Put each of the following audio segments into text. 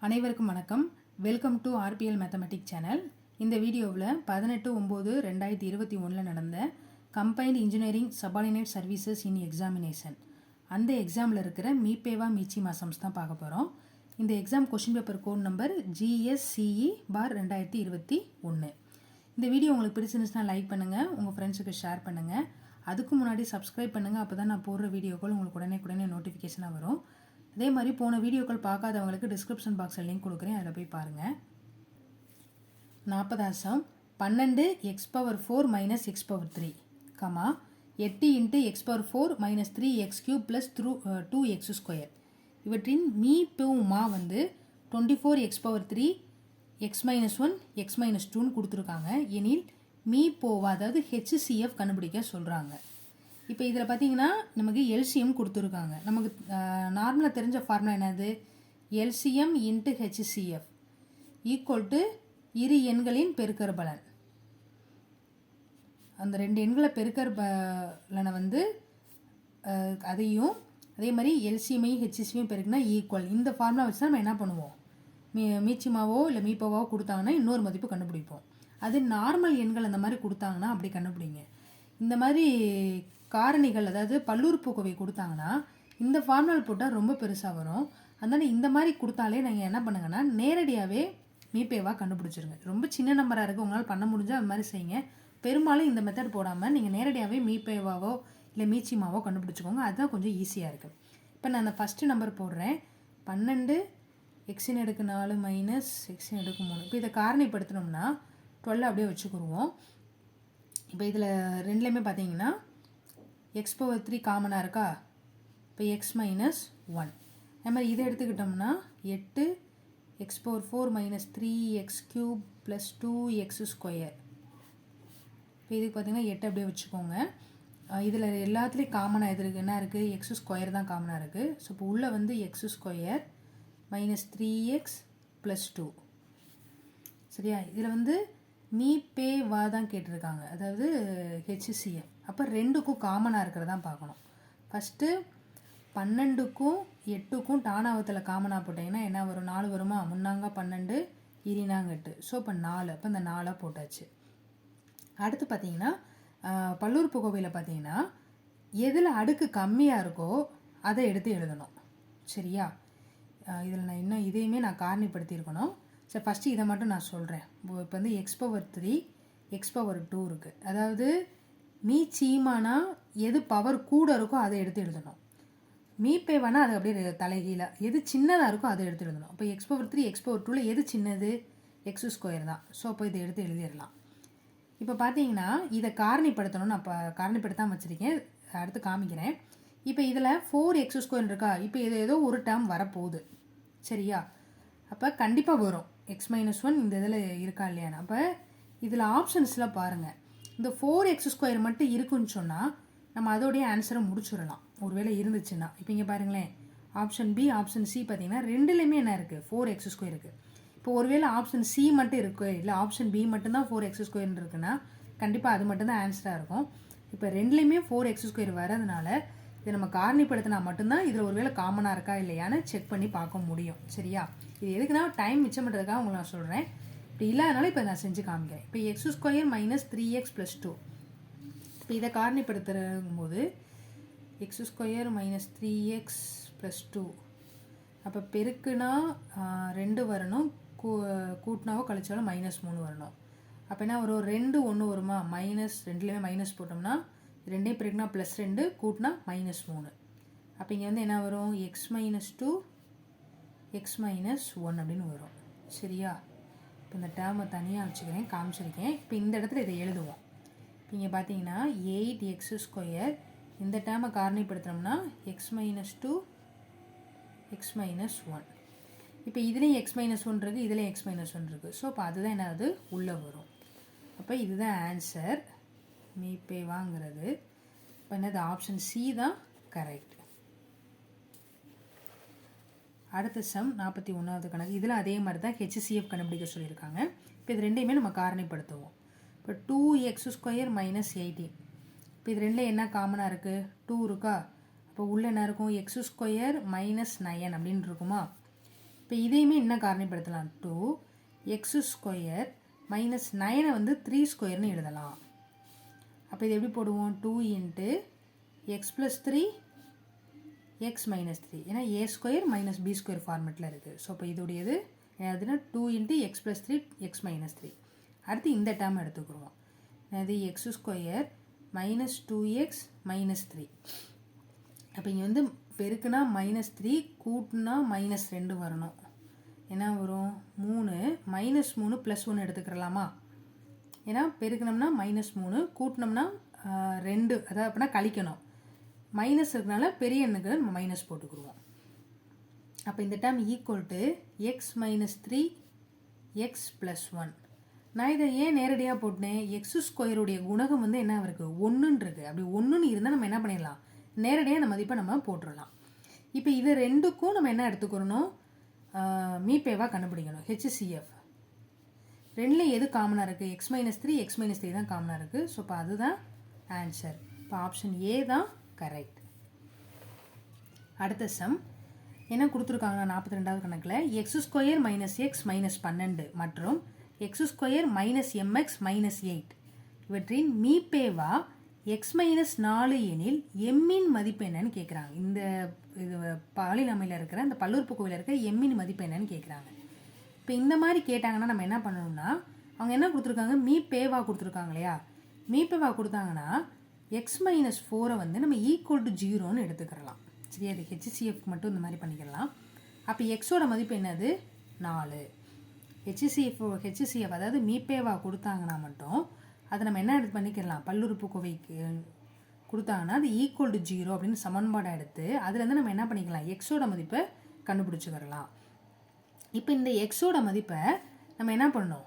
அனைவருக்கும் வணக்கம். Welcome to RBL mathematic channel. இந்த வீடியோவில் 18/9/2021 நடந்த கம்பைன்ட் இன்ஜினியரிங் சபார்டினேட் சர்வீசஸ் இன் எக்ஸாமினேஷன் அந்த எக்ஸாமில் இருக்கிற மீபேவா மீச்சிமா சம்ஸ் தான் பார்க்க போகிறோம். இந்த exam question paper code number GSCE/2021. இந்த வீடியோ உங்களுக்கு பிடிச்சிருந்துச்சுன்னா லைக் பண்ணுங்கள், உங்கள் ஃப்ரெண்ட்ஸுக்கு ஷேர் பண்ணுங்கள். அதுக்கு முன்னாடி சப்ஸ்கிரைப் பண்ணுங்கள், அப்போ தான் நான் போடுற வீடியோக்கள் உங்களுக்கு உடனே நோட்டிஃபிகேஷனாக வரும். அதே மாதிரி போன வீடியோக்கள் பார்க்காதவங்களுக்கு டிஸ்கிரிப்ஷன் பாக்ஸில் லிங்க் கொடுக்குறேன், அதில் போய் பாருங்கள். 40 12 x⁴ - x⁴ comma 8 × x⁴ - 3x³ + 2x². இவற்றின் மீபேவா வந்து 24x⁴ x-1 x-2ன்னு கொடுத்துருக்காங்க. எனில் மீபேவா அதாவது HCF கண்டுபிடிக்க சொல்கிறாங்க. இப்போ இதில் பார்த்தீங்கன்னா நமக்கு எல்சிஎம் கொடுத்துருக்காங்க. நமக்கு நார்மலாக தெரிஞ்ச ஃபார்முலா என்னது? LCM into HCF equal to இரு எண்களின் பெருக்கற்பலன். அந்த ரெண்டு எண்களை பெருக்கற்பலனை வந்து அதையும் அதே மாதிரி எல்சிஎம்மையும் ஹெச்சிஎஃப்மையும் பெருக்குனா ஈக்குவல். இந்த ஃபார்முலா வச்சு நம்ம என்ன பண்ணுவோம்? மீச்சிமாவோ இல்லை மீபேவாவோ கொடுத்தாங்கன்னா இன்னொரு மதிப்பு கண்டுபிடிப்போம். அது நார்மல் எண்கள் அந்த மாதிரி கொடுத்தாங்கன்னா அப்படி கண்டுபிடிங்க. இந்த மாதிரி காரணிகள் அதாவது பல்லுறுப்புக்கோவை கொடுத்தாங்கன்னா இந்த ஃபார்முலா போட்டால் ரொம்ப பெருசாக வரும். அதனால் இந்த மாதிரி கொடுத்தாலே நீங்கள் என்ன பண்ணுங்கன்னா நேரடியாகவே மீபேவா கண்டுபிடிச்சிருங்க. ரொம்ப சின்ன நம்பராக இருக்குது, உங்களால் பண்ண முடிஞ்சால் அது மாதிரி செய்யுங்க. பெரும்பாலும் இந்த மெத்தட் போடாமல் நீங்கள் நேரடியாகவே மீபேவாவோ இல்லை மீச்சிமாவோ கண்டுபிடிச்சிக்கோங்க. அதுதான் கொஞ்சம் ஈஸியாக இருக்குது. இப்போ நான் அந்த ஃபஸ்ட்டு நம்பர் போடுறேன். 12 x⁴ - x⁴. இப்போ இதை காரணிப்படுத்தினோம்னா 12 அப்படியே வச்சுக்கிடுவோம். இப்போ இதில் ரெண்டுலேயுமே பார்த்தீங்கன்னா x⁴ காமனாக இருக்கா? இப்போ x - 1. அது மாதிரி இதை எடுத்துக்கிட்டோம்னா 8 x⁴ - 3x³ + 2x². இப்போ இதுக்கு பார்த்தீங்கன்னா 8 அப்படியே வச்சுக்கோங்க. இதில் எல்லாத்துலேயும் காமனாக எது இருக்குது? என்ன இருக்குது? x² தான் காமனாக இருக்குது. ஸோ இப்போ உள்ளே வந்து x² - 3x + 2. சரியா? இதில் வந்து மீபேவா தான் கேட்டிருக்காங்க, அதாவது HCF. அப்போ ரெண்டுக்கும் காமனாக இருக்கிறதான் பார்க்கணும். ஃபஸ்ட்டு 12க்கும் 8க்கும் டானாவத்தில் காமனாக போட்டிங்கன்னா என்ன வரும்? 4 வருமா? முன்னாங்க 12 இரினாங்க 8. ஸோ இப்போ 4. அப்போ இந்த 4 போட்டாச்சு. அடுத்து பார்த்தீங்கன்னா பல்லுறுப்புக்கோவையில் பார்த்தீங்கன்னா எதில் அடுக்கு கம்மியாக இருக்கோ அதை எடுத்து எழுதணும். சரியா? இதில் நான் இன்னும் இதையுமே நான் காரணிப்படுத்தியிருக்கணும். சரி, ஃபஸ்ட்டு இதை மட்டும் நான் சொல்கிறேன். இப்போ வந்து x⁴ x⁴ இருக்குது. அதாவது மீச்சீமானா எது பவர் கூட இருக்கோ அதை எடுத்து எழுதணும். மீபேவானா அது அப்படியே தலைகீழாக எது சின்னதாக இருக்கோ அதை எடுத்து எழுதணும். இப்போ x⁴ x⁴ எது சின்னது? x² தான். ஸோ அப்போ இதை எடுத்து எழுதிடலாம். இப்போ பார்த்தீங்கன்னா இதை காரணிப்படுத்தணும்னு அப்போ காரணிப்படுத்தாமல் வச்சுருக்கேன், அடுத்து காமிக்கிறேன். இப்போ இதில் 4x² இருக்கா? இப்போ இது ஏதோ ஒரு டேர்ம் வரப்போகுது. சரியா? அப்போ கண்டிப்பாக வரும் x-1 இந்த இதில் இருக்கா இல்லையான்னு. அப்போ இதில் ஆப்ஷன்ஸில் பாருங்கள், இந்த 4x² மட்டும் இருக்குன்னு சொன்னால் நம்ம அதோடைய ஆன்சரை முடிச்சிடலாம் ஒருவேளை இருந்துச்சுன்னா. இப்போ இங்கே பாருங்களேன், ஆப்ஷன் பி ஆப்ஷன் சி பார்த்தீங்கன்னா ரெண்டுலேயுமே என்ன இருக்குது? 4x² இருக்குது. இப்போ ஒருவேளை ஆப்ஷன் சி மட்டும் இருக்குது, இல்லை ஆப்ஷன் பி மட்டும்தான் 4x² இருக்குன்னா கண்டிப்பாக அது மட்டும்தான் ஆன்சராக இருக்கும். இப்போ ரெண்டுலேயுமே 4x² வரதுனால இதை நம்ம காரணிப்படுத்தினா மட்டும்தான் இதில் ஒருவேளை காமனாக இருக்கா இல்லையான்னு செக் பண்ணி பார்க்க முடியும். சரியா? இது எதுக்குன்னா டைம் மிச்சம் பண்ணுறதுக்காக உங்களுக்கு நான் சொல்கிறேன். இப்படி இல்லாதனால இப்போ நான் செஞ்சு காமிக்கிறேன். இப்போ x² - 3x + 2. இப்போ இதை காரணிப்படுத்தும் போது x² - 3x + 2. அப்போ பெருக்குனா 2 வரணும், கூட்டினாவோ கழிச்சாலும் -3 வரணும். அப்போ என்ன வரும்? 2 1 வருமா? மைனஸ் ரெண்டுலேயுமே மைனஸ் போட்டோம்னா 2 பெருக்குனா +2 கூட்டினா -3. அப்போ இங்கே வந்து என்ன வரும்? x - 2 x - 1 அப்படின்னு வரும். சரியா? இப்போ இந்த டேர்மை தனியாக வச்சுக்கிறேன், காமிச்சிருக்கேன். இப்போ இந்த இடத்துல இதை எழுதுவோம். இப்போ இங்கே பார்த்தீங்கன்னா 8x² இந்த டேர்மை காரணிப்படுத்தினோம்னா x - 2 x - 1. இப்போ இதுலேயும் x - 1 இருக்குது, இதுலேயும் x - 1 இருக்குது. ஸோ இப்போ அதுதான் என்னது? உள்ளே வரும். அப்போ இதுதான் ஆன்சர் மீபேவாங்கிறது. இப்போ என்னது? ஆப்ஷன் சி தான் கரெக்ட். அடுத்த சம் 41வது கணக்கு. இதில் அதே மாதிரி தான் HCF கண்டுபிடிக்க சொல்லியிருக்காங்க. இப்போ இது ரெண்டையுமே நம்ம காரணிப்படுத்துவோம். இப்போ 2x² - 18. இப்போ இது ரெண்டில் என்ன காமனாக இருக்குது? 2 இருக்கா? அப்போ உள்ளே என்ன இருக்கும்? x² - 9 அப்படின்னு இருக்குமா? இப்போ இதையுமே என்ன காரணிப்படுத்தலாம், 2x² மைனஸ் 9 வந்து 3 ஸ்கொயர்னு எழுதலாம். அப்போ இது எப்படி போடுவோம், 2 into X plus 3 X minus 3, ஏன்னா a² மைனஸ் b² ஃபார்மெட்டில் இருக்குது. ஸோ இப்போ இதோடையது அதுனா 2 into X plus 3 X minus 3. அடுத்து இந்த டேர்ம் எடுத்துக்கிறோம், அது x² மைனஸ் 2x மைனஸ் 3. அப்போ இங்கே வந்து பெருக்குனா -3 கூட்டுனா -2 வரணும். என்ன வரும், 3 -3 +1 எடுத்துக்கிறலாமா, ஏன்னா பெருக்கணும்னா -3 கூட்டினோம்னா 2, அதாவது அப்படின்னா கழிக்கணும். மைனஸ் இருக்கனால பெரிய எண்ணுக்கு நம்ம மைனஸ் போட்டுக்குருவோம். அப்போ இந்த term equal to X minus 3 X plus 1. நான் இதை ஏன் நேரடியாக போட்டேன், x² குணகம் வந்து என்ன இருக்குது, 1ன்னு இருக்குது. அப்படி 1ன்னு இருந்தால் நம்ம என்ன பண்ணிடலாம், நேரடியாக அந்த மதிப்பை நம்ம போட்டுடலாம். இப்போ இது ரெண்டுக்கும் நம்ம என்ன எடுத்துக்கிறணும், மீப்பேவாக கண்டுபிடிக்கணும். HCF ரெண்டில் எது காமனாக இருக்குது, எக்ஸ் மைனஸ் 3 எக்ஸ் மைனஸ் 3 தான் காமனாக இருக்குது. ஸோ இப்போ அதுதான் ஆன்சர். இப்போ ஆப்ஷன் ஏ தான் கரெக்ட். அடுத்த சம் என்ன கொடுத்துருக்காங்கன்னா 42வது கணக்கில் x² மைனஸ் எக்ஸ் மைனஸ் 12 மற்றும் x² மைனஸ் mx மைனஸ் 8 இவற்றின் மீப்பேவா எக்ஸ் மைனஸ் 4 எனில் எம்மின் மதிப்பு என்னன்னு கேட்குறாங்க. இந்த இது பாலினாமியில் இருக்கிற இந்த பல்லுறுப்புக்கோவையில் இருக்கிற எம்மின் மதிப்பு என்னன்னு கேட்குறாங்க. இப்போ இந்த மாதிரி கேட்டாங்கன்னா நம்ம என்ன பண்ணணும்னா, அவங்க என்ன கொடுத்துருக்காங்க, மீப்பேவா கொடுத்துருக்காங்க இல்லையா, மீப்பேவா கொடுத்தாங்கன்னா எக்ஸ் மைனஸ் 4 வந்து நம்ம ஈக்குவல் டு 0ன்னு எடுத்துக்கிறலாம். சரி, அது HCF மட்டும் இந்த மாதிரி பண்ணிக்கலாம். அப்போ எக்ஸோட மதிப்பு என்னது, 4. HCF அதாவது மீப்பேவா கொடுத்தாங்கன்னா மட்டும் அதை நம்ம என்ன எடுத்து பண்ணிக்கலாம், பல்லுறுப்புக்கோவைக்கு கொடுத்தாங்கன்னா அது ஈக்குவல் டு 0 அப்படின்னு சமன்பாடை எடுத்து அதுலேருந்து நம்ம என்ன பண்ணிக்கலாம், எக்ஸோட மதிப்பை கண்டுபிடிச்சிக்கிறலாம். இப்போ இந்த எக்ஸோட மதிப்பை நம்ம என்ன பண்ணணும்,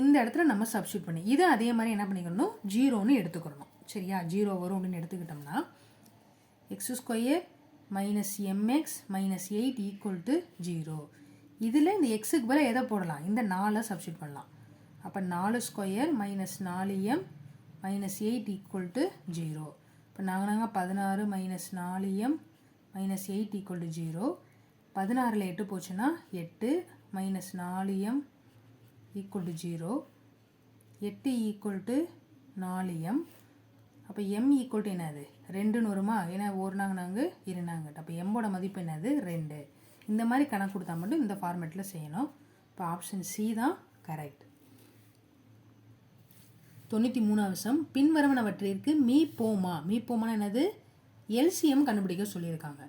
இந்த இடத்துல நம்ம சப்ஸ்டியூட் பண்ணி இது அதே மாதிரி என்ன பண்ணிக்கணும், 0ன்னு எடுத்துக்கிறணும். சரியா, 0 வரும் அப்படின்னு எடுத்துக்கிட்டோம்னா x² minus mx minus 8 equal to 0. இதில் இந்த எக்ஸுக்கு பதிலாக எதை போடலாம், இந்த 4 சப்ஸ்டியூட் பண்ணலாம். அப்போ 4² minus 4m minus 8 equal to 0. இப்போ நாங்கள் 16 minus 4m minus 8 equal to 0. 16ல் 8 போச்சுன்னா 8 minus 4m equal to 0. 8 equal to 4m. அப்போ m ஈக்குவல் டு என்னது, 2ன்னு வருமா, ஏன்னா ஒரு நாங்க இருந்தாங்க. அப்போ எம்மோட மதிப்பு என்னது, 2. இந்த மாதிரி கணக்கு கொடுத்தா மட்டும் இந்த ஃபார்மேட்டில் செய்யணும். இப்போ ஆப்ஷன் சி தான் கரெக்ட். 93வது சம், பின்வருவனவற்றிற்கு மீப்போமா என்னது, எல்சிஎம் கண்டுபிடிக்க சொல்லியிருக்காங்க.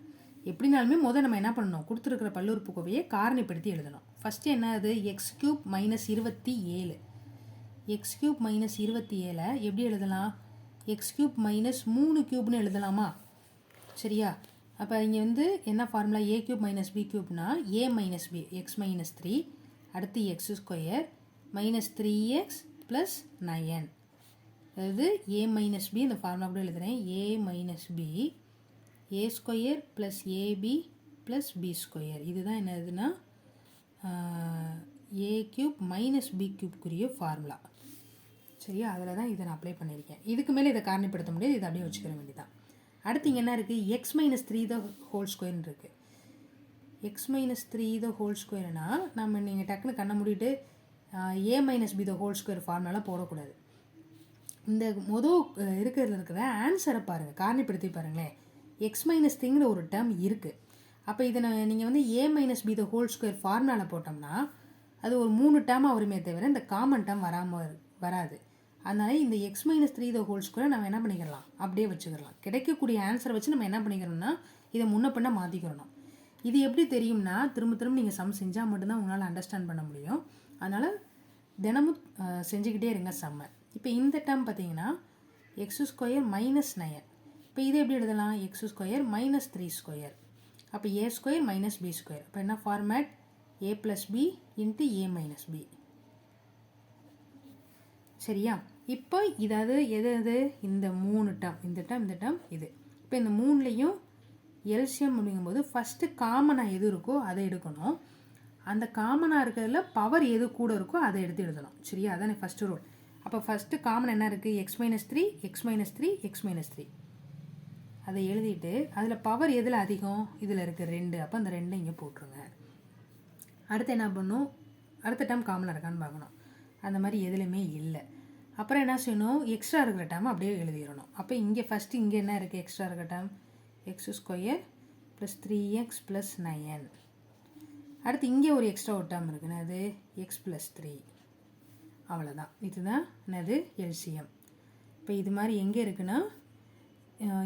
எப்படினாலுமே முதல் நம்ம என்ன பண்ணணும், கொடுத்துருக்கிற பல்லுறுப்புக்கோவையை காரணிப்படுத்தி எழுதணும். ஃபஸ்ட்டு என்னது, x³ மைனஸ் 27. x³ மைனஸ் 27 எப்படி எழுதலாம், x³ மைனஸ் 3³ எழுதலாமா. சரியா, அப்போ இங்கே வந்து என்ன formula, a³ minus b³ a minus b x minus 3, அடுத்து x² மைனஸ் 3x ப்ளஸ் 9, அதாவது a மைனஸ் b, இந்த ஃபார்முலா கூட எழுதுகிறேன், a minus b a² plus ab plus b². இதுதான் என்னதுன்னா a³ மைனஸ் b³ ஃபார்முலா. சரியா, அதில் தான் இதை நான் அப்ளை பண்ணியிருக்கேன். இதுக்கு மேலே இதை காரணிப்படுத்த முடியாது, இதை அப்படியே வச்சுக்கிற வேண்டியதான். அடுத்து இங்கே என்ன இருக்குது, எக்ஸ் மைனஸ் 3 த ஹோல் ஸ்கொயர்னு இருக்குது. எக்ஸ் மைனஸ் 3 த ஹோல் ஸ்கொயர்னா நம்ம நீங்கள் டக்குன்னு கண்ணை மூடிட்டு a minus b the whole square ஃபார்முலாலாம் போடக்கூடாது. இந்த இருக்கிறதுல இருக்கிற ஆன்சரை பாருங்கள், காரணிப்படுத்தி பாருங்களேன். எக்ஸ் மைனஸ் 3ங்கிற ஒரு டேர்ம் இருக்குது. அப்போ இதை நீங்கள் வந்து a minus b the whole square ஃபார்முலாவில் போட்டோம்னா அது ஒரு 3 டேர்மாக வருமே தவிர இந்த காமன் டேர்ம் வராது. அதனால் இந்த X minus 3 the whole square நம்ம என்ன பண்ணிக்கலாம், அப்படியே வச்சுக்கலாம். கிடைக்கக்கூடிய ஆன்சரை வச்சு நம்ம என்ன பண்ணிக்கிறோம்னா இதை முன்ன பின்ன மாற்றிக்கிறணும். இது எப்படி தெரியும்னா, திரும்ப நீங்கள் சம் செஞ்சால் மட்டும்தான் உங்களால் அண்டர்ஸ்டாண்ட் பண்ண முடியும். அதனால் தினமும் செஞ்சுக்கிட்டே இருங்க சம்மை. இப்போ இந்த டேர்ம் பார்த்தீங்கன்னா x² மைனஸ் 9. இப்போ இதை எப்படி எழுதலாம், x² மைனஸ் 3². அப்போ a² மைனஸ் b². அப்போ என்ன format, a plus b into a minus b. சரியா, இப்போ இதாவது எது இந்த 3 டேர்ம், இந்த டேர்ம் இது. இப்போ இந்த 3லையும் எல்சியம் அப்படிங்கும்போது ஃபஸ்ட்டு காமனாக எது இருக்கோ அதை எடுக்கணும். அந்த காமனாக இருக்கிறதுல பவர் எது கூட இருக்கோ அதை எடுத்து எழுதணும். சரியா, அதான் ஃபஸ்ட்டு ரூல். அப்போ ஃபஸ்ட்டு காமன் என்ன இருக்குது, x minus 3 X minus 3 X minus 3. அதை எழுதிட்டு அதில் பவர் எதில் அதிகம், இதில் இருக்குது 2. அப்போ அந்த 2 இங்கே போட்டுருங்க. அடுத்து என்ன பண்ணணும், அடுத்த டேர்ம் காமனாக இருக்கான்னு பார்க்கணும். அந்த மாதிரி எதுலையுமே இல்லை. அப்புறம் என்ன செய்யணும், எக்ஸ்ட்ரா இருக்கிற டேர்ம் அப்படியே எழுதிடணும். அப்போ இங்கே ஃபஸ்ட்டு இங்கே என்ன இருக்குது, எக்ஸ்ட்ரா இருக்கிற டேர்ம் x² + 3x + 9. அடுத்து இங்கே ஒரு எக்ஸ்ட்ரா ஒரு டேர்ம் இருக்குன்னு, அது x + 3. அவ்வளோதான். இதுதான் என்னது எல்சிஎம். இப்போ இது மாதிரி எங்கே இருக்குன்னா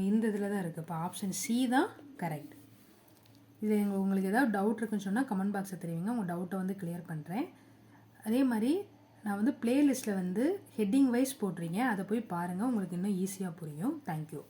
இந்த இதில் தான் இருக்குது. இப்போ ஆப்ஷன் சி தான் கரெக்ட். இது உங்களுக்கு ஏதாவது டவுட் இருக்குன்னு சொன்னால் கமெண்ட் பாக்ஸை தெரிவிங்க, உங்கள் டவுட்டை வந்து கிளியர் பண்ணுறேன். அதே மாதிரி நான் வந்து ப்ளேலிஸ்ட்டில் வந்து ஹெட்டிங் வைஸ் போட்டிருக்கேன், அதை போய் பாருங்கள், உங்களுக்கு இன்னும் ஈஸியாக புரியும். தேங்க்யூ.